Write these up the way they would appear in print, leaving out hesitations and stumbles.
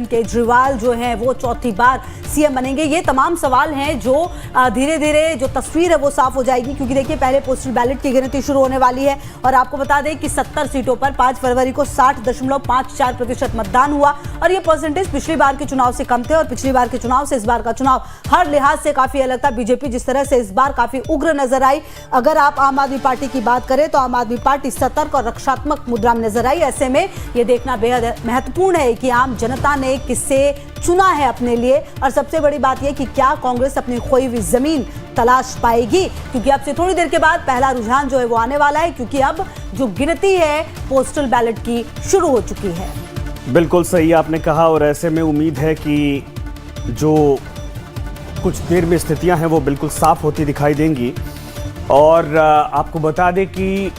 केजरीवाल जो है वो चौथी बार सीएम बनेंगे? ये तमाम सवाल हैं जो धीरे धीरे जो तस्वीर है वो साफ हो जाएगी, क्योंकि देखिए पहले पोस्टल बैलेट की गिनती शुरू होने वाली है और आपको बता दें कि 70 सीटों पर 5 फरवरी को 60.54% मतदान हुआ और ये परसेंटेज पिछली बार के चुनाव से कम थे और पिछली बार के चुनाव से इस बार का चुनाव हर लिहाज से काफी अलग था। बीजेपी जिस तरह से इस बार काफी उग्र नजर आई, अगर आप आम आदमी पार्टी की बात करें तो आम आदमी पार्टी सतर्क और रक्षात्मक मुद्रा में नजर आई। ऐसे में यह देखना बेहद महत्वपूर्ण है कि आम जनता ने किसे चुना है अपने लिए, और सबसे बड़ी बात यह कि क्या कांग्रेस अपनी खोई हुई जमीन तलाश पाएगी, क्योंकि अब से थोड़ी देर के बाद पहला रुझान जो है वो आने वाला है, क्योंकि अब जो गिनती है पोस्टल बैलेट की शुरू हो चुकी है। बिल्कुल सही आपने कहा, और ऐसे में उम्मीद है कि जो कुछ देर में स्थितियां हैं वो बिल्कुल साफ होती दिखाई देंगी। और आपको बता दें कि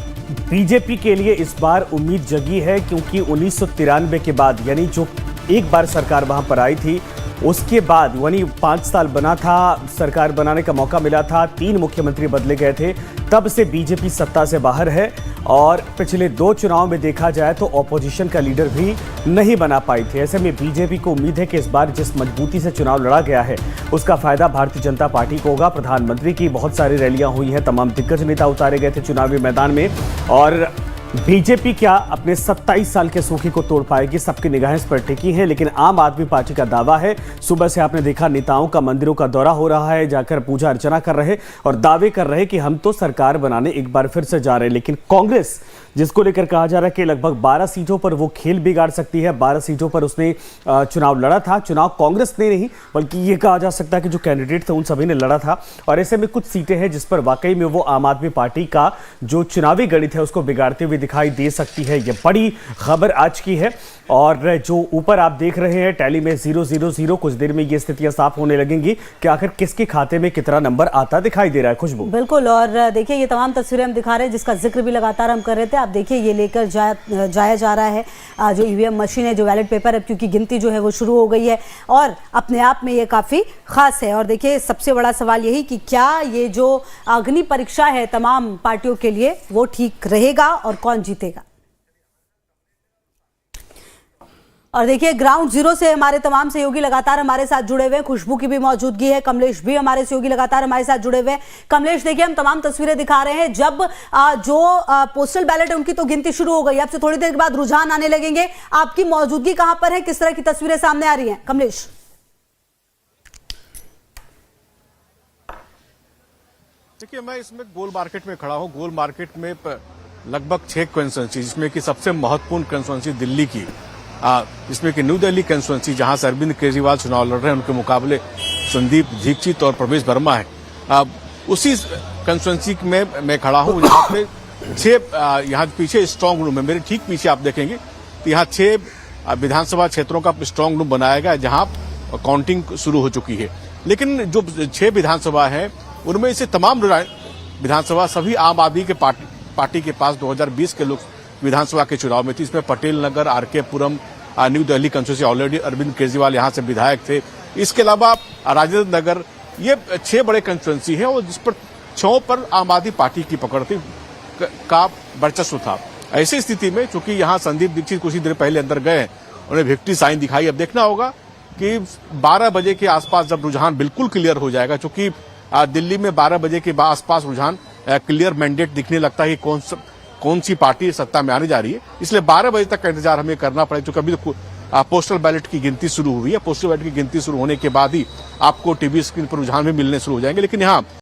बीजेपी के लिए इस बार उम्मीद जगी है, क्योंकि 1993 के बाद, यानी जो एक बार सरकार वहां पर आई थी उसके बाद, यानी 5 साल बना था, सरकार बनाने का मौका मिला था, 3 मुख्यमंत्री बदले गए थे, तब से बीजेपी सत्ता से बाहर है। और पिछले 2 चुनाव में देखा जाए तो ऑपोजिशन का लीडर भी नहीं बना पाई थी। ऐसे में बीजेपी को उम्मीद है कि इस बार जिस मजबूती से चुनाव लड़ा गया है उसका फायदा भारतीय जनता पार्टी को होगा। प्रधानमंत्री की बहुत सारी रैलियां हुई हैं, तमाम दिग्गज नेता उतारे गए थे चुनावी मैदान में, और बीजेपी क्या अपने 27 साल के सूखी को तोड़ पाएगी, सबकी निगाहें इस पर टिकी हैं। लेकिन आम आदमी पार्टी का दावा है, सुबह से आपने देखा नेताओं का मंदिरों का दौरा हो रहा है, जाकर पूजा अर्चना कर रहे और दावे कर रहे कि हम तो सरकार बनाने एक बार फिर से जा रहे हैं। लेकिन कांग्रेस, जिसको लेकर कहा जा रहा है कि लगभग 12 सीटों पर वो खेल बिगाड़ सकती है, 12 सीटों पर उसने चुनाव लड़ा था। चुनाव कांग्रेस ने नहीं, बल्कि ये कहा जा सकता है कि जो कैंडिडेट थे उन सभी ने लड़ा था। और ऐसे में कुछ सीटें हैं जिस पर वाकई में वो आम आदमी पार्टी का जो चुनावी गणित है उसको बिगाड़ते हुए दिखाई दे सकती है। ये बड़ी खबर आज की है। और जो ऊपर आप देख रहे हैं टैली में 000, कुछ देर में ये स्थितियां साफ होने लगेंगी कि आखिर किसके खाते में कितना नंबर आता दिखाई दे रहा है। खुशबू, बिल्कुल, और देखिए ये तमाम तस्वीरें हम दिखा रहे हैं जिसका जिक्र भी लगातार हम कर रहे थे। आप देखिए ये लेकर जाया जा रहा है जो ईवीएम मशीन है, जो बैलेट पेपर है, क्योंकि गिनती जो है वो शुरू हो गई है और अपने आप में ये काफ़ी खास है। और देखिए सबसे बड़ा सवाल यही कि क्या ये जो अग्नि परीक्षा है तमाम पार्टियों के लिए वो ठीक रहेगा और कौन जीतेगा। और देखिए ग्राउंड जीरो से हमारे तमाम सहयोगी लगातार हमारे साथ जुड़े हुए हैं। खुशबू की भी मौजूदगी है, कमलेश भी हमारे सहयोगी लगातार हमारे साथ जुड़े हुए हैं। कमलेश, देखिए हम तमाम तस्वीरें दिखा रहे हैं, जब जो पोस्टल बैलेट है उनकी तो गिनती शुरू हो गई, अब से थोड़ी देर के बाद रुझान आने लगेंगे। आपकी मौजूदगी कहां पर है, किस तरह की तस्वीरें सामने आ रही हैं कमलेश? देखिए मैं इसमें गोल मार्केट में खड़ा हूं। गोल मार्केट में लगभग 6 कंस्टिट्यूंसी, जिसमें कि सबसे महत्वपूर्ण कंस्टिट्यूंसी दिल्ली की, इसमें कि न्यू दिल्ली कंस्टिट्यूंसी, जहां से अरविंद केजरीवाल चुनाव लड़ रहे हैं, उनके मुकाबले संदीप दीक्षित और प्रवेश वर्मा है। उसी कंस्टिट्यूंसी में मैं खड़ा हूं, यहाँ पे 6 यहाँ पीछे स्ट्रांग रूम है, मेरे ठीक पीछे आप देखेंगे तो यहाँ 6 विधानसभा क्षेत्रों का स्ट्रांग रूम बनाया गया, जहां काउंटिंग शुरू हो चुकी है। लेकिन जो 6 विधानसभा है उनमें से तमाम विधानसभा सभी आम आदमी के पार्टी के पास 2020 के लोग विधानसभा के चुनाव में थी। इसमें Patel Nagar, RK Puram, New Delhi constituency, already Arvind Kejriwal यहां से विधायक थे। इसके अलावा राजेंद्र नगर, ये 6 बड़े कंस्टिट्यूंसी है और जिस पर 6 पर आम आदमी पार्टी की पकड़ थी, का वर्चस्व था। ऐसी स्थिति में चूंकि यहां संदीप दीक्षित कुछ ही देर पहले अंदर गए, उन्हें विक्ट्री साइन दिखाई। अब देखना होगा कि 12 बजे के आसपास जब रुझान बिल्कुल क्लियर हो जाएगा, चूंकि दिल्ली में 12 बजे के आसपास रुझान क्लियर मैंडेट दिखने लगता है कि कौन सी पार्टी सत्ता में आने जा रही है, इसलिए 12 बजे तक का इंतजार हमें करना पड़ेगा। क्योंकि अभी पोस्टल बैलेट की गिनती शुरू हुई है। पोस्टल बैलेट की गिनती शुरू होने के बाद ही आपको टीवी स्क्रीन पर रुझान भी मिलने शुरू हो जाएंगे। लेकिन यहाँ